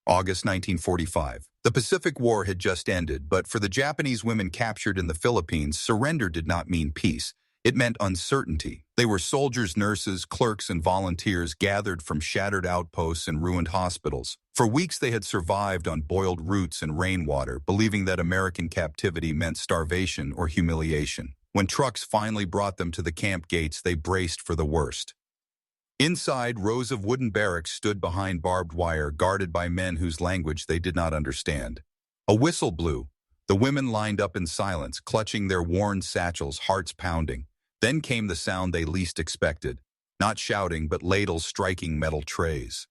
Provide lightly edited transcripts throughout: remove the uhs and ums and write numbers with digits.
August 1945. The Pacific War had just ended, but for the Japanese women captured in the Philippines, surrender did not mean peace. It meant uncertainty. They were soldiers, nurses, clerks, and volunteers gathered from shattered outposts and ruined hospitals. For weeks they had survived on boiled roots and rainwater, believing that American captivity meant starvation or humiliation. When trucks finally brought them to the camp gates, they braced for the worst. Inside, rows of wooden barracks stood behind barbed wire, guarded by men whose language they did not understand. A whistle blew. The women lined up in silence, clutching their worn satchels, hearts pounding. Then came the sound they least expected. Not shouting, but ladles striking metal trays.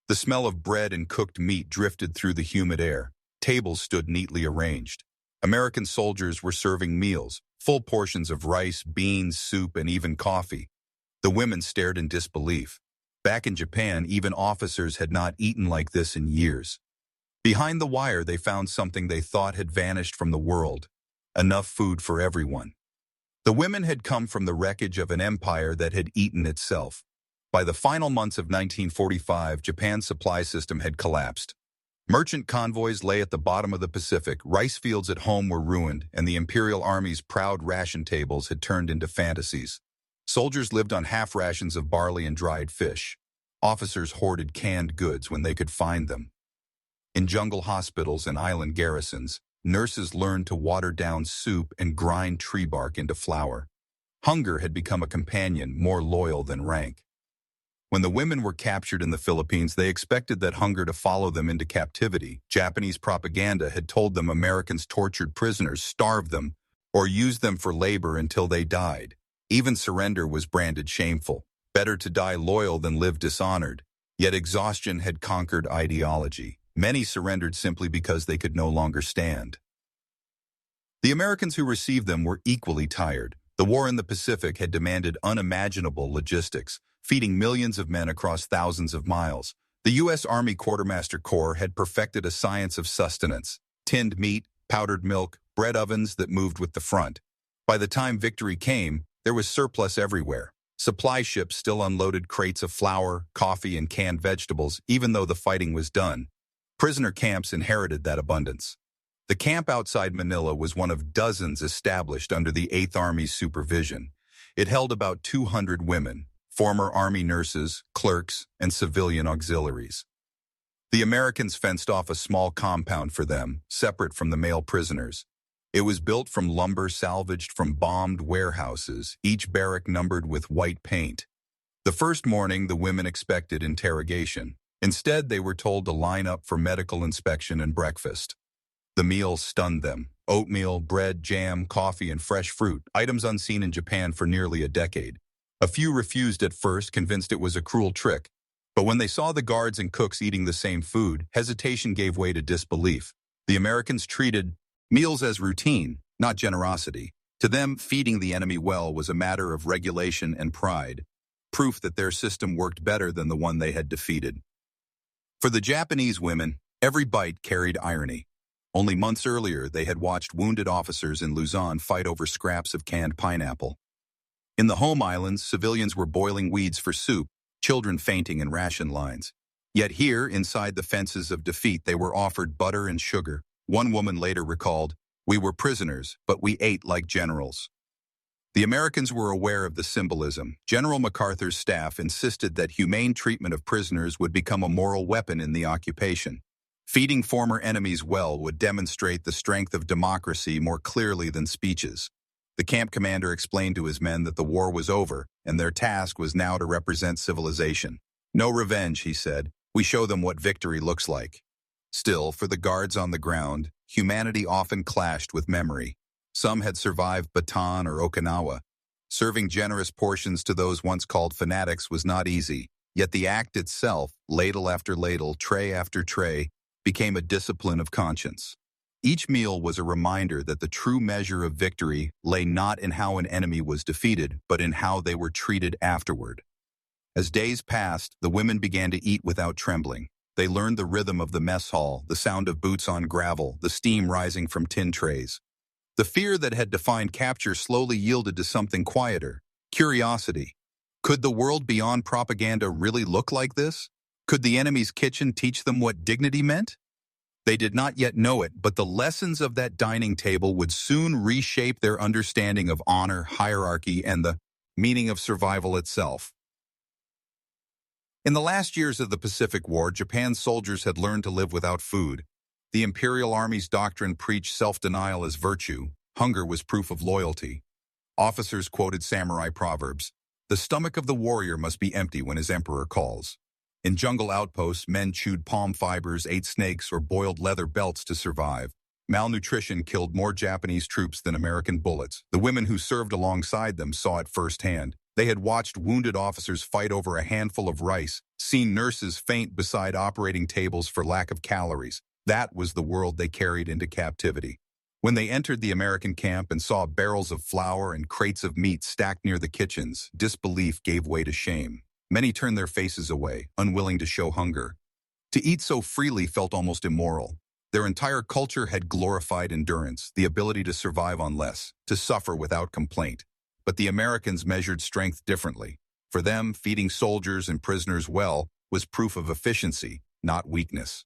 The smell of bread and cooked meat drifted through the humid air. Tables stood neatly arranged. American soldiers were serving meals, full portions of rice, beans, soup, and even coffee. The women stared in disbelief. Back in Japan, even officers had not eaten like this in years. Behind the wire, they found something they thought had vanished from the world: enough food for everyone. The women had come from the wreckage of an empire that had eaten itself. By the final months of 1945, Japan's supply system had collapsed. Merchant convoys lay at the bottom of the Pacific, rice fields at home were ruined, and the Imperial Army's proud ration tables had turned into fantasies. Soldiers lived on half rations of barley and dried fish. Officers hoarded canned goods when they could find them. In jungle hospitals and island garrisons, nurses learned to water down soup and grind tree bark into flour. Hunger had become a companion more loyal than rank. When the women were captured in the Philippines, they expected that hunger to follow them into captivity. Japanese propaganda had told them Americans tortured prisoners, starved them, or used them for labor until they died. Even surrender was branded shameful. Better to die loyal than live dishonored. Yet exhaustion had conquered ideology. Many surrendered simply because they could no longer stand. The Americans who received them were equally tired. The war in the Pacific had demanded unimaginable logistics, feeding millions of men across thousands of miles. The U.S. Army Quartermaster Corps had perfected a science of sustenance: tinned meat, powdered milk, bread ovens that moved with the front. By the time victory came, there was surplus everywhere. Supply ships still unloaded crates of flour, coffee, and canned vegetables, even though the fighting was done. Prisoner camps inherited that abundance. The camp outside Manila was one of dozens established under the 8th Army's supervision. It held about 200 women, former Army nurses, clerks, and civilian auxiliaries. The Americans fenced off a small compound for them, separate from the male prisoners. It was built from lumber salvaged from bombed warehouses, each barrack numbered with white paint. The first morning, the women expected interrogation. Instead, they were told to line up for medical inspection and breakfast. The meal stunned them: oatmeal, bread, jam, coffee, and fresh fruit, items unseen in Japan for nearly a decade. A few refused at first, convinced it was a cruel trick. But when they saw the guards and cooks eating the same food, hesitation gave way to disbelief. The Americans treated meals as routine, not generosity. To them, feeding the enemy well was a matter of regulation and pride, proof that their system worked better than the one they had defeated. For the Japanese women, every bite carried irony. Only months earlier, they had watched wounded officers in Luzon fight over scraps of canned pineapple. In the home islands, civilians were boiling weeds for soup, children fainting in ration lines. Yet here, inside the fences of defeat, they were offered butter and sugar. One woman later recalled, "We were prisoners, but we ate like generals." The Americans were aware of the symbolism. General MacArthur's staff insisted that humane treatment of prisoners would become a moral weapon in the occupation. Feeding former enemies well would demonstrate the strength of democracy more clearly than speeches. The camp commander explained to his men that the war was over, and their task was now to represent civilization. "No revenge," he said. "We show them what victory looks like." Still, for the guards on the ground, humanity often clashed with memory. Some had survived Bataan or Okinawa. Serving generous portions to those once called fanatics was not easy, yet the act itself, ladle after ladle, tray after tray, became a discipline of conscience. Each meal was a reminder that the true measure of victory lay not in how an enemy was defeated, but in how they were treated afterward. As days passed, the women began to eat without trembling. They learned the rhythm of the mess hall, the sound of boots on gravel, the steam rising from tin trays. The fear that had defined capture slowly yielded to something quieter: curiosity. Could the world beyond propaganda really look like this? Could the enemy's kitchen teach them what dignity meant? They did not yet know it, but the lessons of that dining table would soon reshape their understanding of honor, hierarchy, and the meaning of survival itself. In the last years of the Pacific War, Japan's soldiers had learned to live without food. The Imperial Army's doctrine preached self-denial as virtue. Hunger was proof of loyalty. Officers quoted samurai proverbs. The stomach of the warrior must be empty when his emperor calls. In jungle outposts, men chewed palm fibers, ate snakes, or boiled leather belts to survive. Malnutrition killed more Japanese troops than American bullets. The women who served alongside them saw it firsthand. They had watched wounded officers fight over a handful of rice, seen nurses faint beside operating tables for lack of calories. That was the world they carried into captivity. When they entered the American camp and saw barrels of flour and crates of meat stacked near the kitchens, disbelief gave way to shame. Many turned their faces away, unwilling to show hunger. To eat so freely felt almost immoral. Their entire culture had glorified endurance, the ability to survive on less, to suffer without complaint. But the Americans measured strength differently. For them, feeding soldiers and prisoners well was proof of efficiency, not weakness.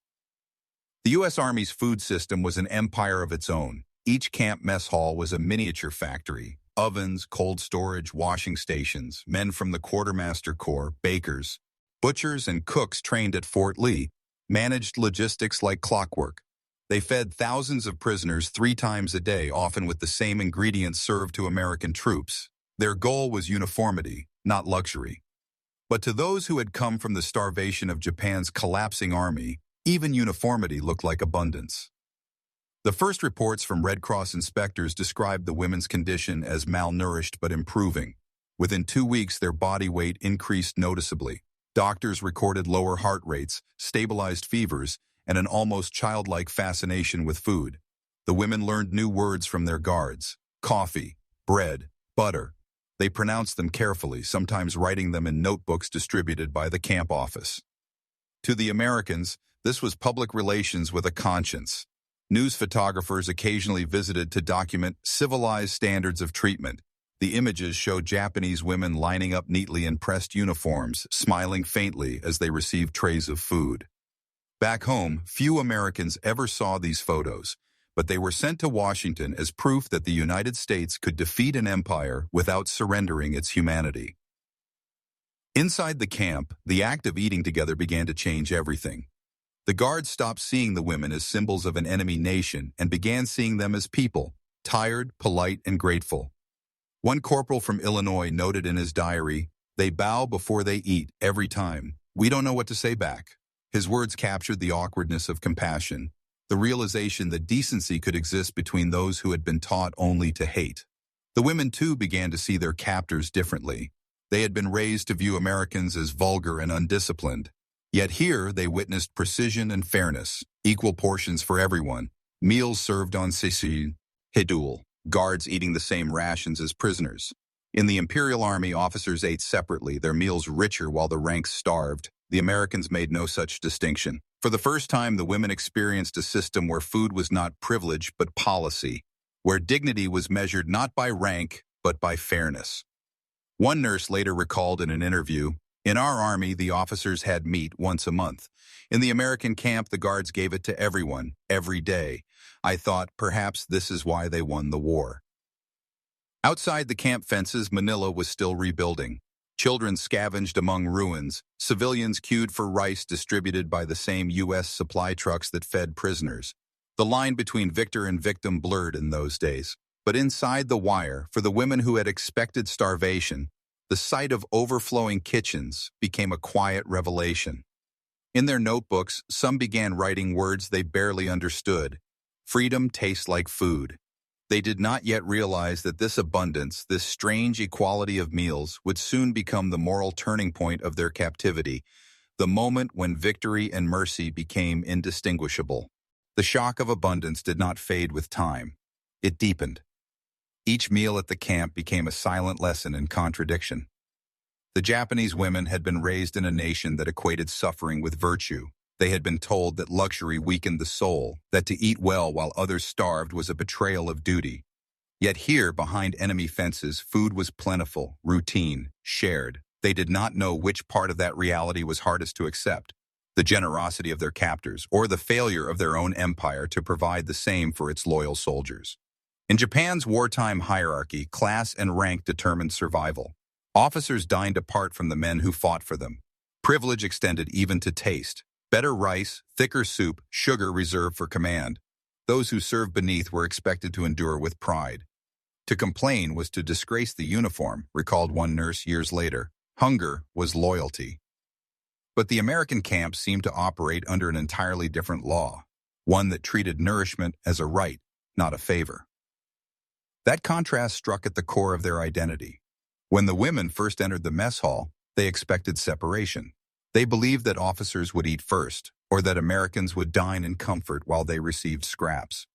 The U.S. Army's food system was an empire of its own. Each camp mess hall was a miniature factory. Ovens, cold storage, washing stations, men from the Quartermaster Corps, bakers, butchers, and cooks trained at Fort Lee managed logistics like clockwork. They fed thousands of prisoners 3 times a day, often with the same ingredients served to American troops. Their goal was uniformity, not luxury. But to those who had come from the starvation of Japan's collapsing army, even uniformity looked like abundance. The first reports from Red Cross inspectors described the women's condition as malnourished but improving. Within 2 weeks, their body weight increased noticeably. Doctors recorded lower heart rates, stabilized fevers, and an almost childlike fascination with food. The women learned new words from their guards: coffee, bread, butter. They pronounced them carefully, sometimes writing them in notebooks distributed by the camp office. To the Americans, this was public relations with a conscience. News photographers occasionally visited to document civilized standards of treatment. The images showed Japanese women lining up neatly in pressed uniforms, smiling faintly as they received trays of food. Back home, few Americans ever saw these photos, but they were sent to Washington as proof that the United States could defeat an empire without surrendering its humanity. Inside the camp, the act of eating together began to change everything. The guards stopped seeing the women as symbols of an enemy nation and began seeing them as people, tired, polite, and grateful. One corporal from Illinois noted in his diary, "They bow before they eat every time. We don't know what to say back." His words captured the awkwardness of compassion, the realization that decency could exist between those who had been taught only to hate. The women, too, began to see their captors differently. They had been raised to view Americans as vulgar and undisciplined. Yet here they witnessed precision and fairness, equal portions for everyone, meals served on seisin, hidul, guards eating the same rations as prisoners. In the Imperial Army, officers ate separately, their meals richer while the ranks starved. The Americans made no such distinction. For the first time, the women experienced a system where food was not privilege but policy, where dignity was measured not by rank but by fairness. One nurse later recalled in an interview, "In our army, the officers had meat once a month. In the American camp, the guards gave it to everyone, every day. I thought perhaps this is why they won the war." Outside the camp fences, Manila was still rebuilding. Children scavenged among ruins. Civilians queued for rice distributed by the same U.S. supply trucks that fed prisoners. The line between victor and victim blurred in those days. But inside the wire, for the women who had expected starvation, the sight of overflowing kitchens became a quiet revelation. In their notebooks, some began writing words they barely understood. Freedom tastes like food. They did not yet realize that this abundance, this strange equality of meals, would soon become the moral turning point of their captivity, the moment when victory and mercy became indistinguishable. The shock of abundance did not fade with time. It deepened. Each meal at the camp became a silent lesson in contradiction. The Japanese women had been raised in a nation that equated suffering with virtue. They had been told that luxury weakened the soul, that to eat well while others starved was a betrayal of duty. Yet here, behind enemy fences, food was plentiful, routine, shared. They did not know which part of that reality was hardest to accept. the generosity of their captors, or the failure of their own empire to provide the same for its loyal soldiers. In Japan's wartime hierarchy, class and rank determined survival. Officers dined apart from the men who fought for them. Privilege extended even to taste. Better rice, thicker soup, sugar reserved for command. Those who served beneath were expected to endure with pride. To complain was to disgrace the uniform, recalled one nurse years later. Hunger was loyalty. But the American camps seemed to operate under an entirely different law, one that treated nourishment as a right, not a favor. That contrast struck at the core of their identity. When the women first entered the mess hall, they expected separation. They believed that officers would eat first, or that Americans would dine in comfort while they received scraps.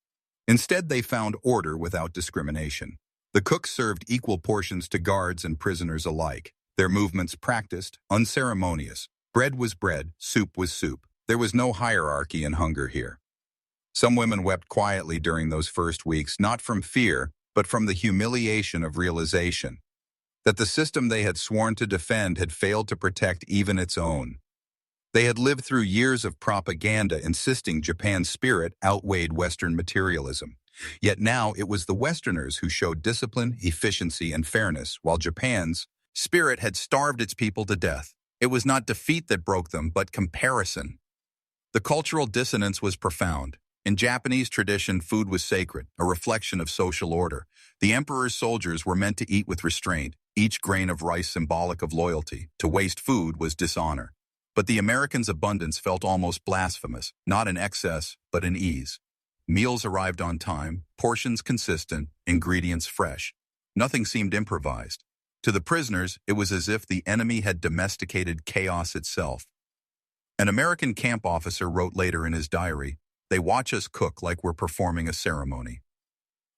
Instead, they found order without discrimination. The cooks served equal portions to guards and prisoners alike, their movements practiced, unceremonious. Bread was bread, soup was soup. There was no hierarchy in hunger here. Some women wept quietly during those first weeks, not from fear, but from the humiliation of realization that the system they had sworn to defend had failed to protect even its own. They had lived through years of propaganda insisting Japan's spirit outweighed Western materialism. Yet now it was the Westerners who showed discipline, efficiency, and fairness, while Japan's spirit had starved its people to death. It was not defeat that broke them, but comparison. The cultural dissonance was profound. In Japanese tradition, food was sacred, a reflection of social order. The emperor's soldiers were meant to eat with restraint, each grain of rice symbolic of loyalty. To waste food was dishonor. But the Americans' abundance felt almost blasphemous, not in excess, but in ease. Meals arrived on time, portions consistent, ingredients fresh. Nothing seemed improvised. To the prisoners, it was as if the enemy had domesticated chaos itself. An American camp officer wrote later in his diary, "They watch us cook like we're performing a ceremony."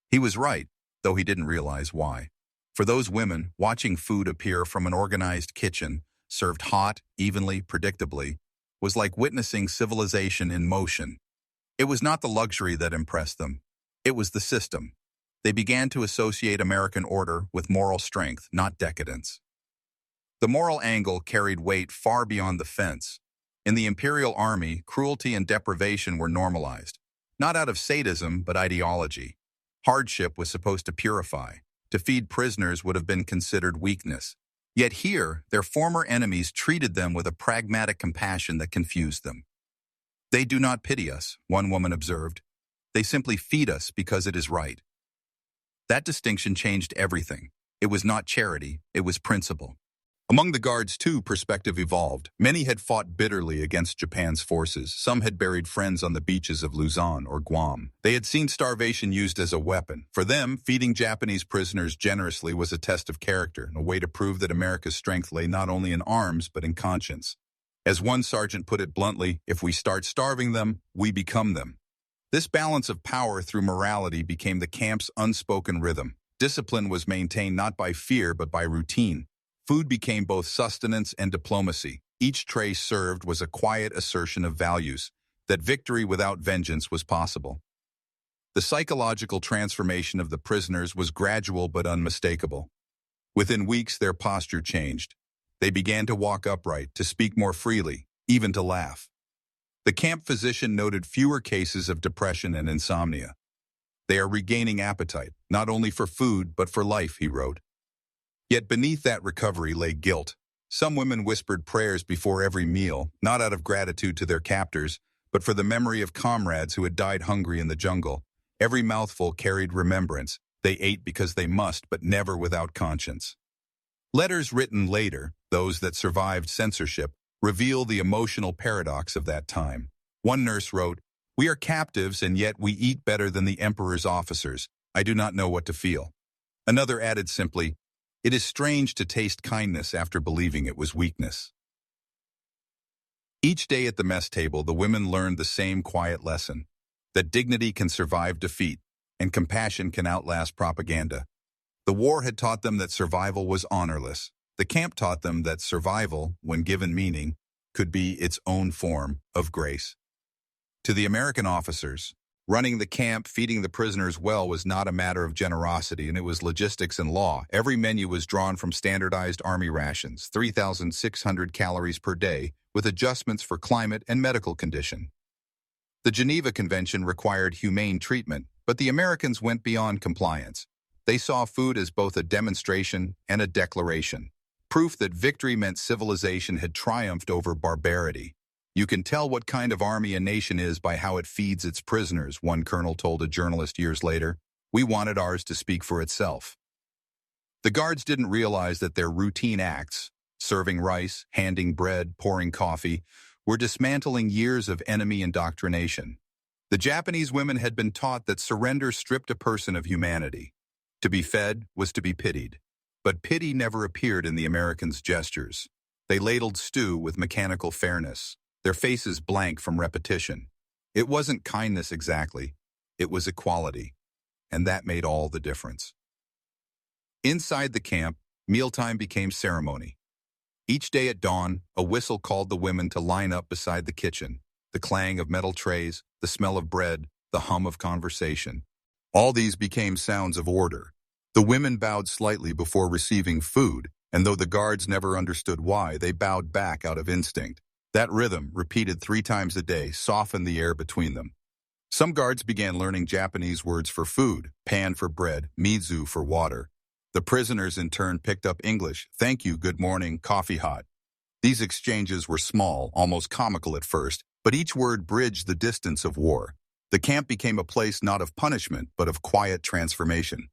He was right, though he didn't realize why. For those women, watching food appear from an organized kitchen, served hot, evenly, predictably, was like witnessing civilization in motion. It was not the luxury that impressed them. It was the system. They began to associate American order with moral strength, not decadence. The moral angle carried weight far beyond the fence. In the Imperial Army, cruelty and deprivation were normalized, not out of sadism, but ideology. Hardship was supposed to purify. To feed prisoners would have been considered weakness. Yet here, their former enemies treated them with a pragmatic compassion that confused them. "They do not pity us," one woman observed. "They simply feed us because it is right." That distinction changed everything. It was not charity, it was principle. Among the guards, too, perspective evolved. Many had fought bitterly against Japan's forces. Some had buried friends on the beaches of Luzon or Guam. They had seen starvation used as a weapon. For them, feeding Japanese prisoners generously was a test of character, and a way to prove that America's strength lay not only in arms, but in conscience. As one sergeant put it bluntly, if we start starving them, we become them. This balance of power through morality became the camp's unspoken rhythm. Discipline was maintained not by fear, but by routine. Food became both sustenance and diplomacy. Each tray served was a quiet assertion of values, that victory without vengeance was possible. The psychological transformation of the prisoners was gradual but unmistakable. Within weeks, their posture changed. They began to walk upright, to speak more freely, even to laugh. The camp physician noted fewer cases of depression and insomnia. "They are regaining appetite, not only for food, but for life," he wrote. Yet beneath that recovery lay guilt. Some women whispered prayers before every meal, not out of gratitude to their captors, but for the memory of comrades who had died hungry in the jungle. Every mouthful carried remembrance. They ate because they must, but never without conscience. Letters written later, those that survived censorship, reveal the emotional paradox of that time. One nurse wrote, "We are captives, and yet we eat better than the emperor's officers. I do not know what to feel." Another added simply, "It is strange to taste kindness after believing it was weakness." Each day at the mess table, the women learned the same quiet lesson, that dignity can survive defeat, and compassion can outlast propaganda. The war had taught them that survival was honorless. The camp taught them that survival, when given meaning, could be its own form of grace. To the American officers, Running the camp, feeding the prisoners well was not a matter of generosity, and it was logistics and law. Every menu was drawn from standardized army rations, 3,600 calories per day, with adjustments for climate and medical condition. The Geneva Convention required humane treatment, but the Americans went beyond compliance. They saw food as both a demonstration and a declaration, proof that victory meant civilization had triumphed over barbarity. "You can tell what kind of army a nation is by how it feeds its prisoners," one colonel told a journalist years later. "We wanted ours to speak for itself." The guards didn't realize that their routine acts, serving rice, handing bread, pouring coffee, were dismantling years of enemy indoctrination. The Japanese women had been taught that surrender stripped a person of humanity. To be fed was to be pitied. But pity never appeared in the Americans' gestures. They ladled stew with mechanical fairness, their faces blank from repetition. It wasn't kindness exactly, it was equality, and that made all the difference. Inside the camp, mealtime became ceremony. Each day at dawn, a whistle called the women to line up beside the kitchen, the clang of metal trays, the smell of bread, the hum of conversation. All these became sounds of order. The women bowed slightly before receiving food, and though the guards never understood why, they bowed back out of instinct. That rhythm, repeated 3 times a day, softened the air between them. Some guards began learning Japanese words for food, pan for bread, mizu for water. The prisoners in turn picked up English, thank you, good morning, coffee hot. These exchanges were small, almost comical at first, but each word bridged the distance of war. The camp became a place not of punishment, but of quiet transformation.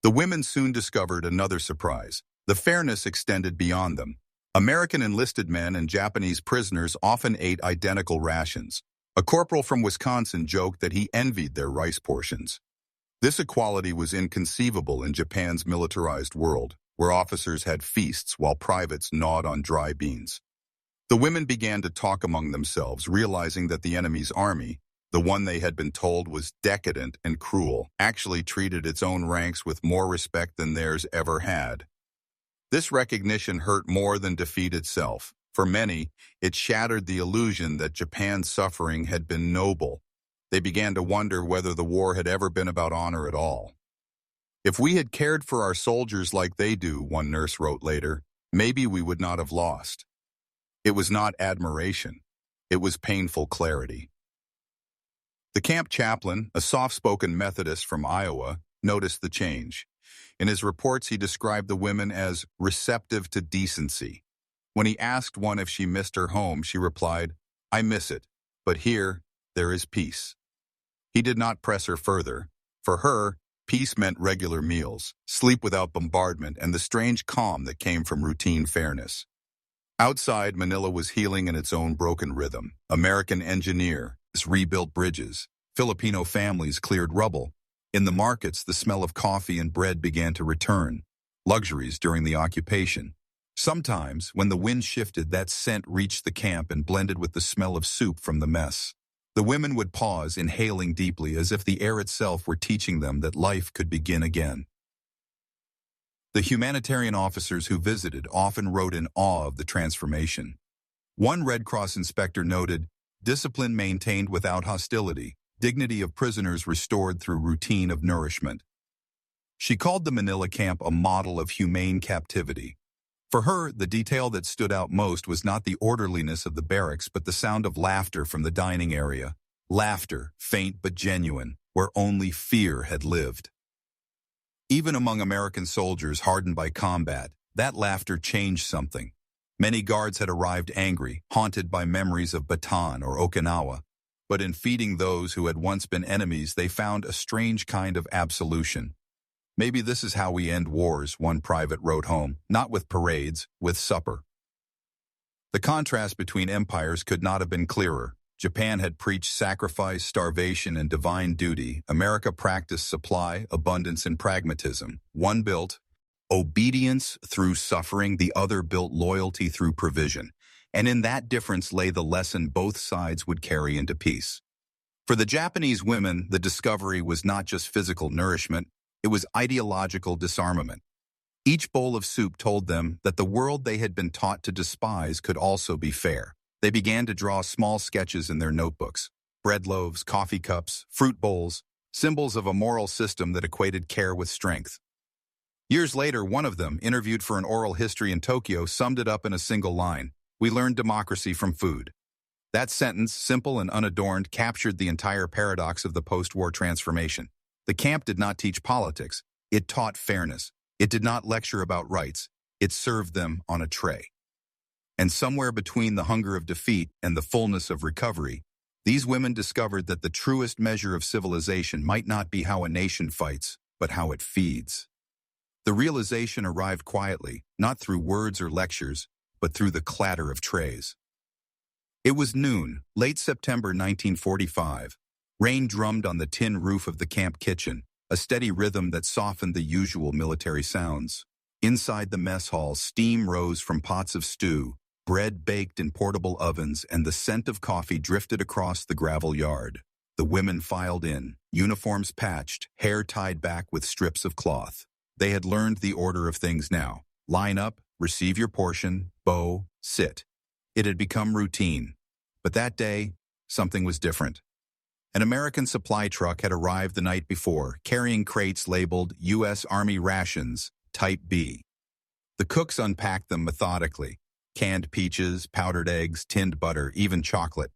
The women soon discovered another surprise. The fairness extended beyond them. American enlisted men and Japanese prisoners often ate identical rations. A corporal from Wisconsin joked that he envied their rice portions. This equality was inconceivable in Japan's militarized world, where officers had feasts while privates gnawed on dry beans. The women began to talk among themselves, realizing that the enemy's army, the one they had been told was decadent and cruel, actually treated its own ranks with more respect than theirs ever had. This recognition hurt more than defeat itself. For many, it shattered the illusion that Japan's suffering had been noble. They began to wonder whether the war had ever been about honor at all. "If we had cared for our soldiers like they do," one nurse wrote later, "maybe we would not have lost." It was not admiration. It was painful clarity. The camp chaplain, a soft-spoken Methodist from Iowa, noticed the change. In his reports, he described the women as receptive to decency. When he asked one if she missed her home, she replied, "I miss it, but here, there is peace." He did not press her further. For her, peace meant regular meals, sleep without bombardment, and the strange calm that came from routine fairness. Outside, Manila was healing in its own broken rhythm. American engineers rebuilt bridges. Filipino families cleared rubble. In the markets, the smell of coffee and bread began to return, luxuries during the occupation. Sometimes, when the wind shifted, that scent reached the camp and blended with the smell of soup from the mess. The women would pause, inhaling deeply, as if the air itself were teaching them that life could begin again. The humanitarian officers who visited often wrote in awe of the transformation. One Red Cross inspector noted, "Discipline maintained without hostility, dignity of prisoners restored through routine of nourishment." She called the Manila camp a model of humane captivity. For her, the detail that stood out most was not the orderliness of the barracks, but the sound of laughter from the dining area. Laughter, faint but genuine, where only fear had lived. Even among American soldiers hardened by combat, that laughter changed something. Many guards had arrived angry, haunted by memories of Bataan or Okinawa. But in feeding those who had once been enemies, they found a strange kind of absolution. "Maybe this is how we end wars," one private wrote home, "not with parades, with supper." The contrast between empires could not have been clearer. Japan had preached sacrifice, starvation, and divine duty. America practiced supply, abundance, and pragmatism. One built obedience through suffering, the other built loyalty through provision. And in that difference lay the lesson both sides would carry into peace. For the Japanese women, the discovery was not just physical nourishment, it was ideological disarmament. Each bowl of soup told them that the world they had been taught to despise could also be fair. They began to draw small sketches in their notebooks. bread loaves, coffee cups, fruit bowls, symbols of a moral system that equated care with strength. Years later, one of them, interviewed for an oral history in Tokyo, summed it up in a single line: "We learned democracy from food." That sentence, simple and unadorned, captured the entire paradox of the post-war transformation. The camp did not teach politics. It taught fairness. It did not lecture about rights. It served them on a tray. And somewhere between the hunger of defeat and the fullness of recovery, these women discovered that the truest measure of civilization might not be how a nation fights, but how it feeds. The realization arrived quietly, not through words or lectures, but through the clatter of trays. It was noon, late September 1945. Rain drummed on the tin roof of the camp kitchen, a steady rhythm that softened the usual military sounds. Inside the mess hall, steam rose from pots of stew, bread baked in portable ovens, and the scent of coffee drifted across the gravel yard. The women filed in, uniforms patched, hair tied back with strips of cloth. They had learned the order of things now. Line up, receive your portion, bow, sit. It had become routine. But that day, something was different. An American supply truck had arrived the night before, carrying crates labeled U.S. Army Rations, Type B. The cooks unpacked them methodically: canned peaches, powdered eggs, tinned butter, even chocolate.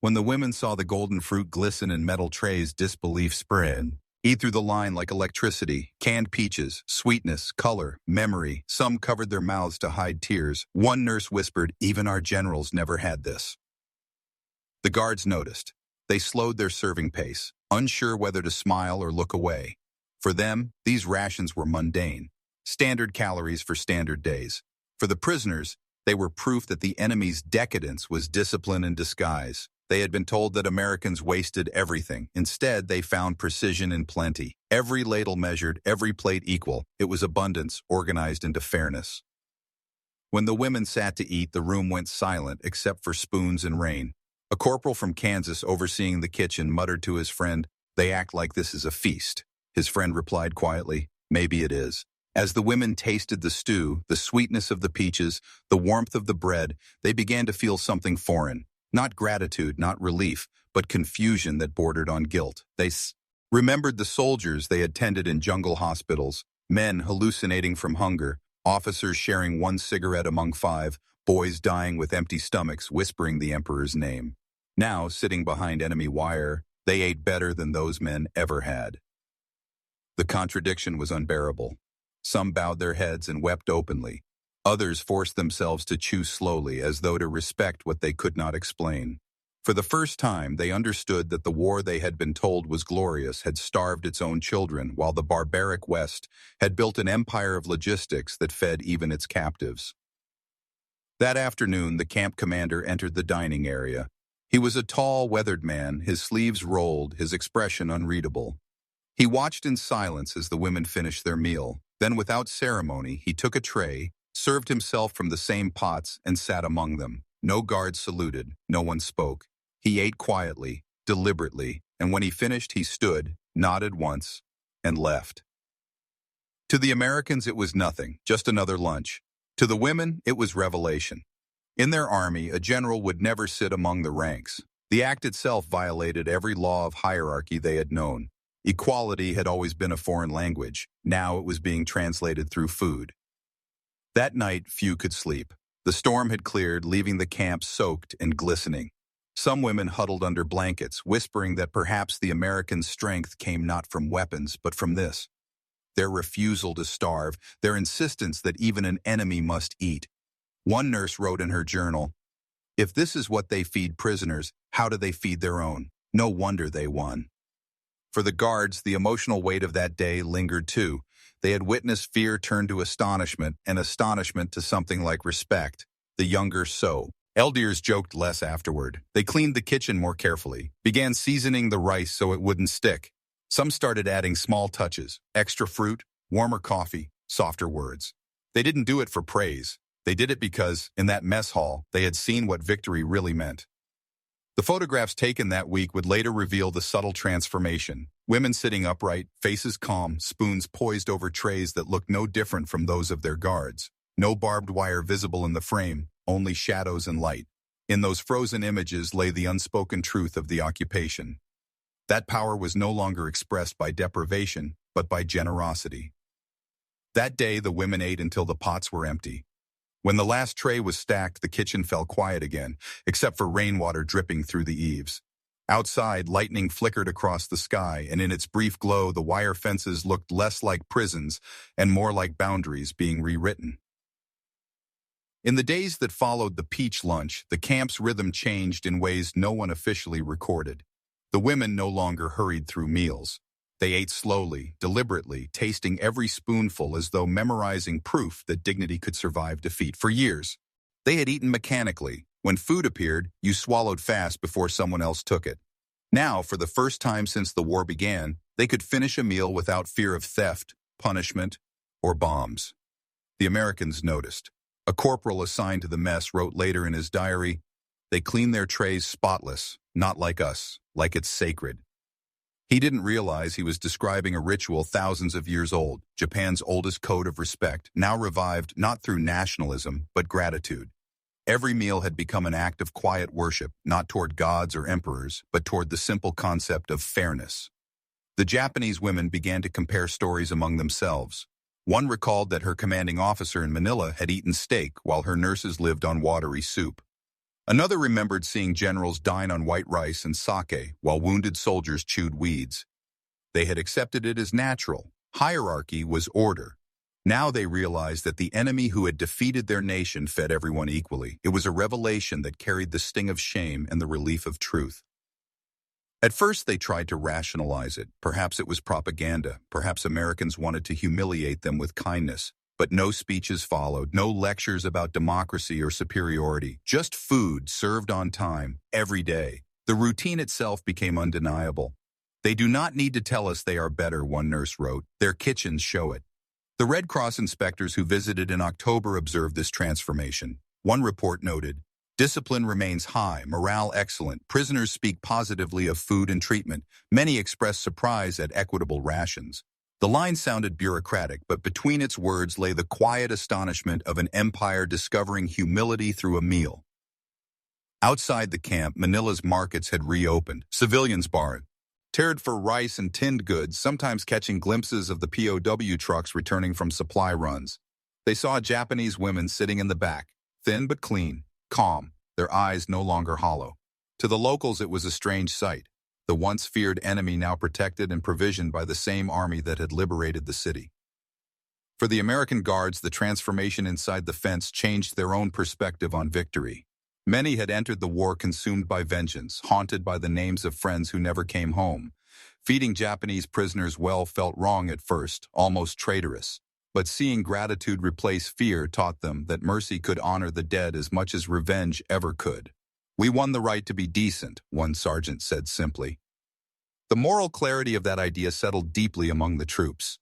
When the women saw the golden fruit glisten in metal trays, disbelief spread. Eat through the line like electricity. Canned peaches, sweetness, color, memory. Some covered their mouths to hide tears. One nurse whispered, "Even our generals never had this." The guards noticed. They slowed their serving pace, unsure whether to smile or look away. For them, these rations were mundane, standard calories for standard days. For the prisoners, they were proof that the enemy's decadence was discipline in disguise. They had been told that Americans wasted everything. Instead, they found precision in plenty. Every ladle measured, every plate equal. It was abundance organized into fairness. When the women sat to eat, the room went silent except for spoons and rain. A corporal from Kansas overseeing the kitchen muttered to his friend, "They act like this is a feast." His friend replied quietly, "Maybe it is." As the women tasted the stew, the sweetness of the peaches, the warmth of the bread, they began to feel something foreign. Not gratitude, not relief, but confusion that bordered on guilt. They remembered the soldiers they had tended in jungle hospitals, men hallucinating from hunger, officers sharing one cigarette among five, boys dying with empty stomachs, whispering the emperor's name. Now, sitting behind enemy wire, they ate better than those men ever had. The contradiction was unbearable. Some bowed their heads and wept openly. Others forced themselves to chew slowly, as though to respect what they could not explain. For the first time, they understood that the war they had been told was glorious had starved its own children, while the barbaric West had built an empire of logistics that fed even its captives. That afternoon, the camp commander entered the dining area. He was a tall, weathered man, his sleeves rolled, his expression unreadable. He watched in silence as the women finished their meal. Then, without ceremony, he took a tray, served himself from the same pots, and sat among them. No guards saluted, no one spoke. He ate quietly, deliberately, and when he finished, he stood, nodded once, and left. To the Americans, it was nothing, just another lunch. To the women, it was revelation. In their army, a general would never sit among the ranks. The act itself violated every law of hierarchy they had known. Equality had always been a foreign language. Now it was being translated through food. That night, few could sleep. The storm had cleared, leaving the camp soaked and glistening. Some women huddled under blankets, whispering that perhaps the Americans' strength came not from weapons, but from this: their refusal to starve, their insistence that even an enemy must eat. One nurse wrote in her journal, "If this is what they feed prisoners, how do they feed their own? No wonder they won." For the guards, the emotional weight of that day lingered too. They had witnessed fear turn to astonishment, and astonishment to something like respect. The younger so. Elders joked less afterward. They cleaned the kitchen more carefully, began seasoning the rice so it wouldn't stick. Some started adding small touches: extra fruit, warmer coffee, softer words. They didn't do it for praise. They did it because, in that mess hall, they had seen what victory really meant. The photographs taken that week would later reveal the subtle transformation. Women sitting upright, faces calm, spoons poised over trays that looked no different from those of their guards. No barbed wire visible in the frame, only shadows and light. In those frozen images lay the unspoken truth of the occupation. That power was no longer expressed by deprivation, but by generosity. That day, the women ate until the pots were empty. When the last tray was stacked, the kitchen fell quiet again, except for rainwater dripping through the eaves. Outside, lightning flickered across the sky, and in its brief glow, the wire fences looked less like prisons and more like boundaries being rewritten. In the days that followed the peach lunch, the camp's rhythm changed in ways no one officially recorded. The women no longer hurried through meals. They ate slowly, deliberately, tasting every spoonful as though memorizing proof that dignity could survive defeat. For years, they had eaten mechanically. When food appeared, you swallowed fast before someone else took it. Now, for the first time since the war began, they could finish a meal without fear of theft, punishment, or bombs. The Americans noticed. A corporal assigned to the mess wrote later in his diary, "They clean their trays spotless, not like us, like it's sacred." He didn't realize he was describing a ritual thousands of years old, Japan's oldest code of respect, now revived not through nationalism, but gratitude. Every meal had become an act of quiet worship, not toward gods or emperors, but toward the simple concept of fairness. The Japanese women began to compare stories among themselves. One recalled that her commanding officer in Manila had eaten steak while her nurses lived on watery soup. Another remembered seeing generals dine on white rice and sake while wounded soldiers chewed weeds. They had accepted it as natural. Hierarchy was order. Now they realized that the enemy who had defeated their nation fed everyone equally. It was a revelation that carried the sting of shame and the relief of truth. At first they tried to rationalize it. Perhaps it was propaganda. Perhaps Americans wanted to humiliate them with kindness. But no speeches followed, no lectures about democracy or superiority, just food served on time, every day. The routine itself became undeniable. "They do not need to tell us they are better," one nurse wrote. "Their kitchens show it." The Red Cross inspectors who visited in October observed this transformation. One report noted, "Discipline remains high, morale excellent. Prisoners speak positively of food and treatment. Many express surprise at equitable rations." The line sounded bureaucratic, but between its words lay the quiet astonishment of an empire discovering humility through a meal. Outside the camp, Manila's markets had reopened. Civilians bartered for rice and tinned goods, sometimes catching glimpses of the POW trucks returning from supply runs. They saw Japanese women sitting in the back, thin but clean, calm, their eyes no longer hollow. To the locals it was a strange sight. The once feared enemy now protected and provisioned by the same army that had liberated the city. For the American guards, the transformation inside the fence changed their own perspective on victory. Many had entered the war consumed by vengeance, haunted by the names of friends who never came home. Feeding Japanese prisoners well felt wrong at first, almost traitorous. But seeing gratitude replace fear taught them that mercy could honor the dead as much as revenge ever could. "We won the right to be decent," one sergeant said simply. The moral clarity of that idea settled deeply among the troops.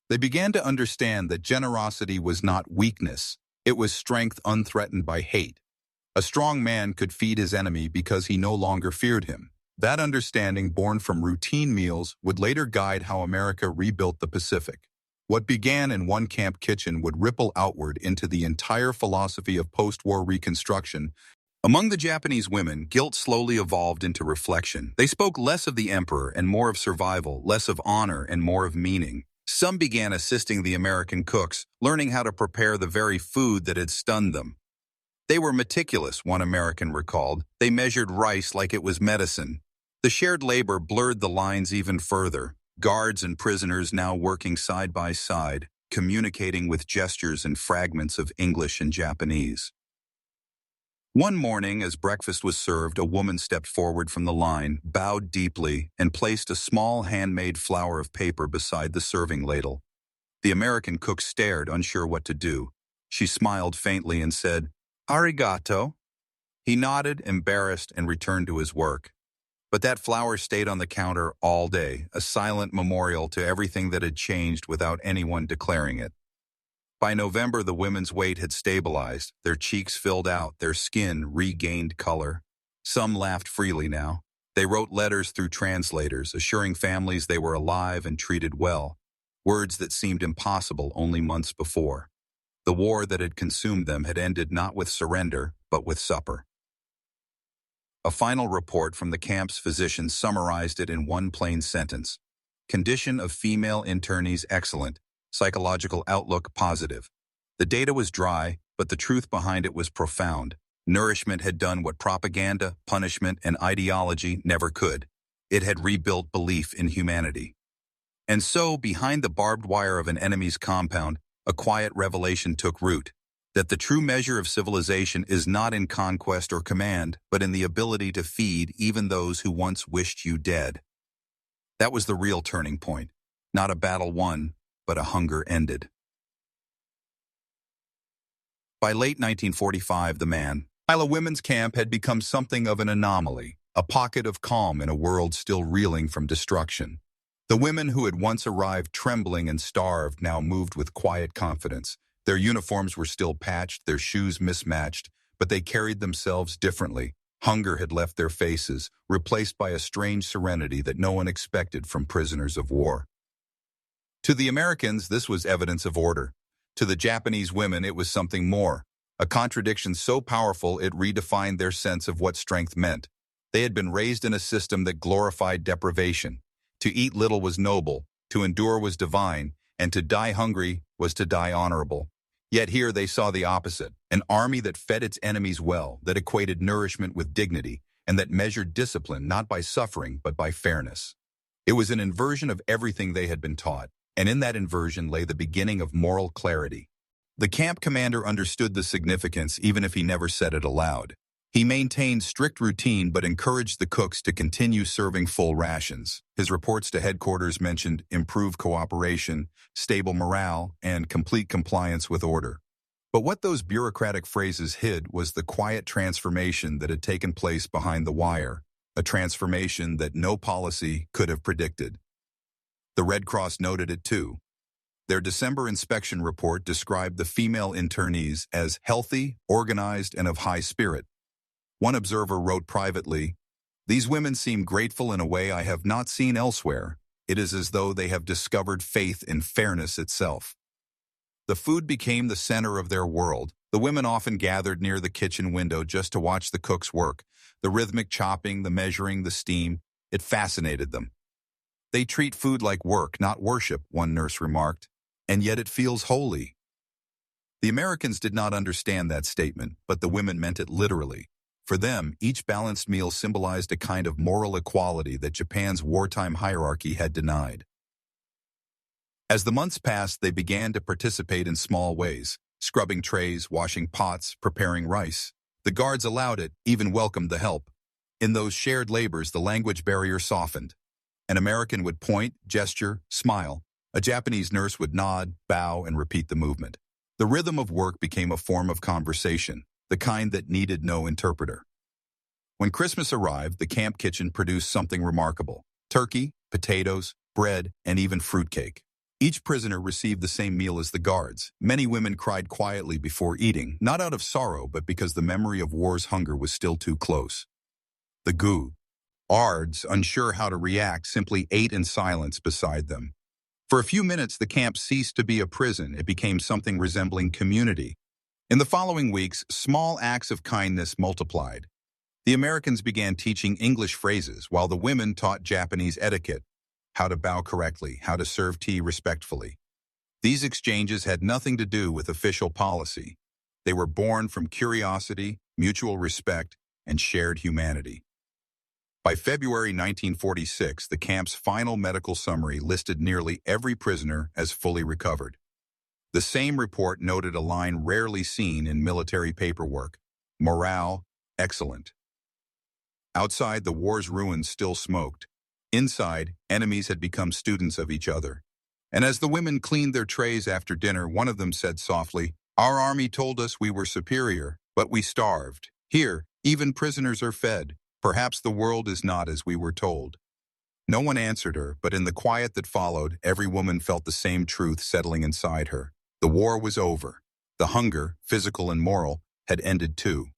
They began to understand that generosity was not weakness, it was strength unthreatened by hate. A strong man could feed his enemy because he no longer feared him. That understanding, born from routine meals, would later guide how America rebuilt the Pacific. What began in one camp kitchen would ripple outward into the entire philosophy of post-war reconstruction. Among the Japanese women, guilt slowly evolved into reflection. They spoke less of the emperor and more of survival, less of honor and more of meaning. Some began assisting the American cooks, learning how to prepare the very food that had stunned them. They were meticulous, one American recalled. They measured rice like it was medicine. The shared labor blurred the lines even further. Guards and prisoners now working side by side, communicating with gestures and fragments of English and Japanese. One morning, as breakfast was served, a woman stepped forward from the line, bowed deeply, and placed a small handmade flower of paper beside the serving ladle. The American cook stared, unsure what to do. She smiled faintly and said, "Arigato." He nodded, embarrassed, and returned to his work. But that flower stayed on the counter all day, a silent memorial to everything that had changed without anyone declaring it. By November, the women's weight had stabilized. Their cheeks filled out, their skin regained color. Some laughed freely now. They wrote letters through translators, assuring families they were alive and treated well, words that seemed impossible only months before. The war that had consumed them had ended not with surrender, but with supper. A final report from the camp's physician summarized it in one plain sentence. Condition of female internees excellent. Psychological outlook positive. The data was dry, but the truth behind it was profound. Nourishment had done what propaganda, punishment, and ideology never could. It had rebuilt belief in humanity. And so, behind the barbed wire of an enemy's compound, a quiet revelation took root. That the true measure of civilization is not in conquest or command, but in the ability to feed even those who once wished you dead. That was the real turning point. Not a battle won, but a hunger ended. By late 1945, the Manila Women's Camp had become something of an anomaly, a pocket of calm in a world still reeling from destruction. The women who had once arrived trembling and starved now moved with quiet confidence. Their uniforms were still patched, their shoes mismatched, but they carried themselves differently. Hunger had left their faces, replaced by a strange serenity that no one expected from prisoners of war. To the Americans, this was evidence of order. To the Japanese women, it was something more, a contradiction so powerful it redefined their sense of what strength meant. They had been raised in a system that glorified deprivation. To eat little was noble, to endure was divine, and to die hungry was to die honorable. Yet here they saw the opposite, an army that fed its enemies well, that equated nourishment with dignity, and that measured discipline not by suffering but by fairness. It was an inversion of everything they had been taught, and in that inversion lay the beginning of moral clarity. The camp commander understood the significance even if he never said it aloud. He maintained strict routine but encouraged the cooks to continue serving full rations. His reports to headquarters mentioned improved cooperation, stable morale, and complete compliance with order. But what those bureaucratic phrases hid was the quiet transformation that had taken place behind the wire, a transformation that no policy could have predicted. The Red Cross noted it too. Their December inspection report described the female internees as healthy, organized, and of high spirit. One observer wrote privately, "These women seem grateful in a way I have not seen elsewhere. It is as though they have discovered faith in fairness itself." The food became the center of their world. The women often gathered near the kitchen window just to watch the cooks work. The rhythmic chopping, the measuring, the steam, it fascinated them. "They treat food like work, not worship," one nurse remarked, "and yet it feels holy." The Americans did not understand that statement, but the women meant it literally. For them, each balanced meal symbolized a kind of moral equality that Japan's wartime hierarchy had denied. As the months passed, they began to participate in small ways, scrubbing trays, washing pots, preparing rice. The guards allowed it, even welcomed the help. In those shared labors, the language barrier softened. An American would point, gesture, smile. A Japanese nurse would nod, bow, and repeat the movement. The rhythm of work became a form of conversation, the kind that needed no interpreter. When Christmas arrived, the camp kitchen produced something remarkable: turkey, potatoes, bread, and even fruitcake. Each prisoner received the same meal as the guards. Many women cried quietly before eating, not out of sorrow, but because the memory of war's hunger was still too close. The guards, unsure how to react, simply ate in silence beside them. For a few minutes, the camp ceased to be a prison. It became something resembling community. In the following weeks, small acts of kindness multiplied. The Americans began teaching English phrases, while the women taught Japanese etiquette, how to bow correctly, how to serve tea respectfully. These exchanges had nothing to do with official policy. They were born from curiosity, mutual respect, and shared humanity. By February 1946, the camp's final medical summary listed nearly every prisoner as fully recovered. The same report noted a line rarely seen in military paperwork: morale, excellent. Outside, the war's ruins still smoked. Inside, enemies had become students of each other. And as the women cleaned their trays after dinner, one of them said softly, "Our army told us we were superior, but we starved. Here, even prisoners are fed. Perhaps the world is not as we were told." No one answered her, but in the quiet that followed, every woman felt the same truth settling inside her. The war was over. The hunger, physical and moral, had ended too.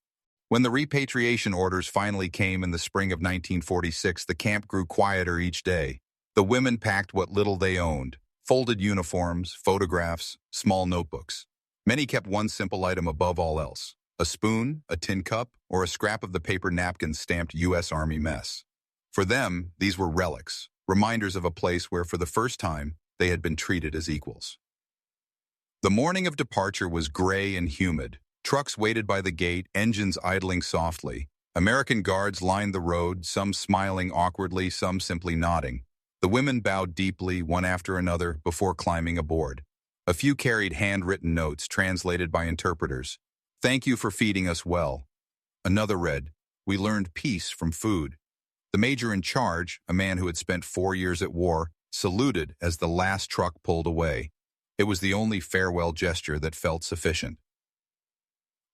When the repatriation orders finally came in the spring of 1946, the camp grew quieter each day. The women packed what little they owned: folded uniforms, photographs, small notebooks. Many kept one simple item above all else: a spoon, a tin cup, or a scrap of the paper napkin stamped U.S. Army mess. For them, these were relics, reminders of a place where for the first time, they had been treated as equals. The morning of departure was gray and humid. Trucks waited by the gate, engines idling softly. American guards lined the road, some smiling awkwardly, some simply nodding. The women bowed deeply, one after another, before climbing aboard. A few carried handwritten notes translated by interpreters. "Thank you for feeding us well." Another read, "We learned peace from food." The major in charge, a man who had spent 4 years at war, saluted as the last truck pulled away. It was the only farewell gesture that felt sufficient.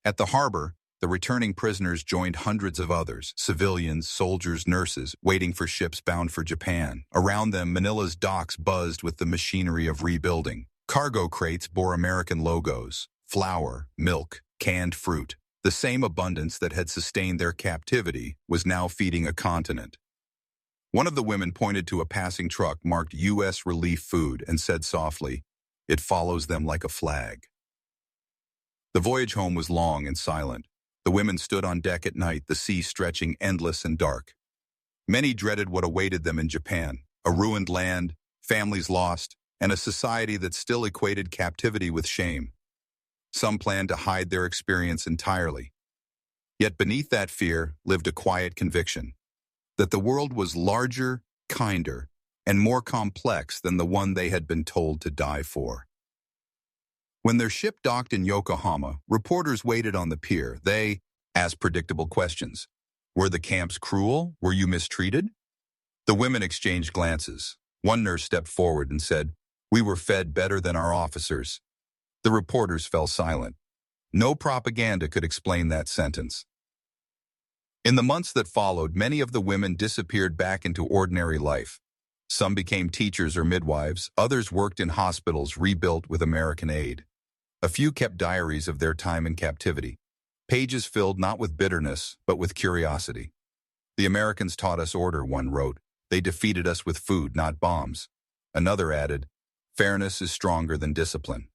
At the harbor, the returning prisoners joined hundreds of others, civilians, soldiers, nurses, waiting for ships bound for Japan. Around them, Manila's docks buzzed with the machinery of rebuilding. Cargo crates bore American logos, flour, milk, canned fruit. The same abundance that had sustained their captivity was now feeding a continent. One of the women pointed to a passing truck marked U.S. Relief Food and said softly, "It follows them like a flag." The voyage home was long and silent. The women stood on deck at night, the sea stretching endless and dark. Many dreaded what awaited them in Japan, a ruined land, families lost, and a society that still equated captivity with shame. Some planned to hide their experience entirely. Yet beneath that fear lived a quiet conviction that the world was larger, kinder, and more complex than the one they had been told to die for. When their ship docked in Yokohama, reporters waited on the pier. They asked predictable questions. Were the camps cruel? Were you mistreated? The women exchanged glances. One nurse stepped forward and said, "We were fed better than our officers." The reporters fell silent. No propaganda could explain that sentence. In the months that followed, many of the women disappeared back into ordinary life. Some became teachers or midwives, others worked in hospitals rebuilt with American aid. A few kept diaries of their time in captivity, pages filled not with bitterness, but with curiosity. "The Americans taught us order," one wrote. "They defeated us with food, not bombs." Another added, "Fairness is stronger than discipline."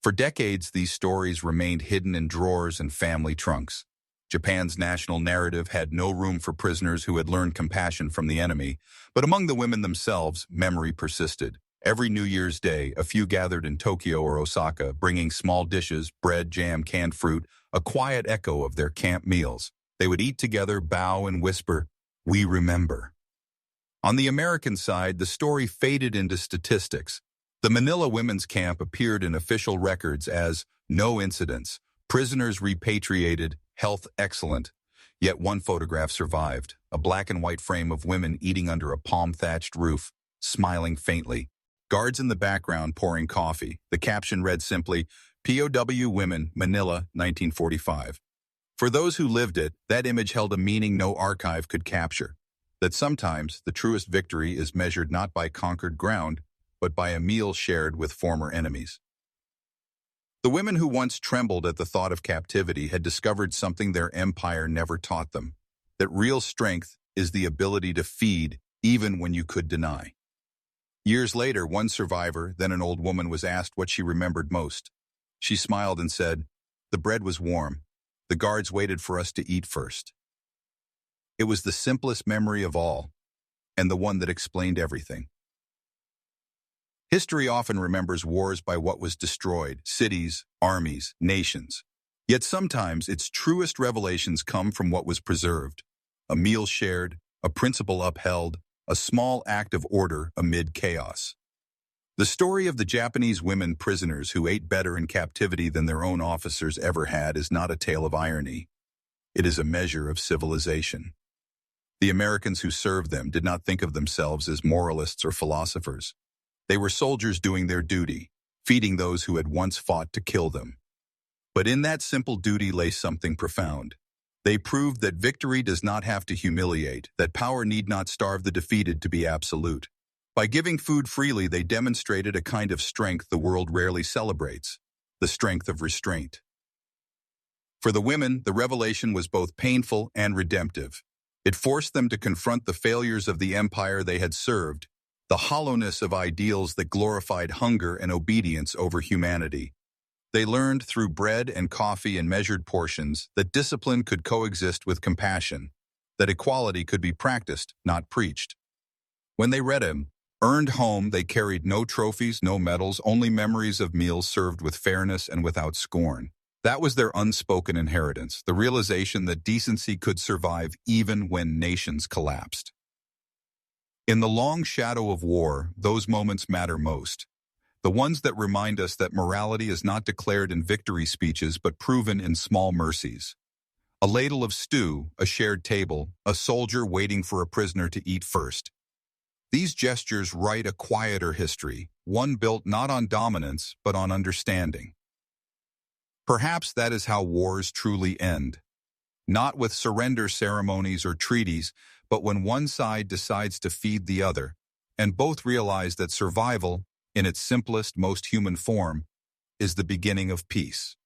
For decades, these stories remained hidden in drawers and family trunks. Japan's national narrative had no room for prisoners who had learned compassion from the enemy, but among the women themselves, memory persisted. Every New Year's Day, a few gathered in Tokyo or Osaka, bringing small dishes, bread, jam, canned fruit, a quiet echo of their camp meals. They would eat together, bow, and whisper, "We remember." On the American side, the story faded into statistics. The Manila Women's Camp appeared in official records as no incidents, prisoners repatriated, health excellent. Yet one photograph survived, a black and white frame of women eating under a palm-thatched roof, smiling faintly. Guards in the background pouring coffee. The caption read simply, "POW Women, Manila, 1945. For those who lived it, that image held a meaning no archive could capture. That sometimes the truest victory is measured not by conquered ground, but by a meal shared with former enemies. The women who once trembled at the thought of captivity had discovered something their empire never taught them, that real strength is the ability to feed even when you could deny. Years later, one survivor, then an old woman, was asked what she remembered most. She smiled and said, "The bread was warm. The guards waited for us to eat first." It was the simplest memory of all, and the one that explained everything. History often remembers wars by what was destroyed, cities, armies, nations. Yet sometimes its truest revelations come from what was preserved. A meal shared, a principle upheld, a small act of order amid chaos. The story of the Japanese women prisoners who ate better in captivity than their own officers ever had is not a tale of irony. It is a measure of civilization. The Americans who served them did not think of themselves as moralists or philosophers. They were soldiers doing their duty, feeding those who had once fought to kill them. But in that simple duty lay something profound. They proved that victory does not have to humiliate, that power need not starve the defeated to be absolute. By giving food freely, they demonstrated a kind of strength the world rarely celebrates, the strength of restraint. For the women, the revelation was both painful and redemptive. It forced them to confront the failures of the empire they had served, the hollowness of ideals that glorified hunger and obedience over humanity. They learned through bread and coffee and measured portions that discipline could coexist with compassion, that equality could be practiced, not preached. When they read him, earned home, they carried no trophies, no medals, only memories of meals served with fairness and without scorn. That was their unspoken inheritance, the realization that decency could survive even when nations collapsed. In the long shadow of war, those moments matter most. The ones that remind us that morality is not declared in victory speeches but proven in small mercies. A ladle of stew, a shared table, a soldier waiting for a prisoner to eat first. These gestures write a quieter history, one built not on dominance but on understanding. Perhaps that is how wars truly end. Not with surrender ceremonies or treaties, but when one side decides to feed the other, and both realize that survival, in its simplest, most human form, is the beginning of peace.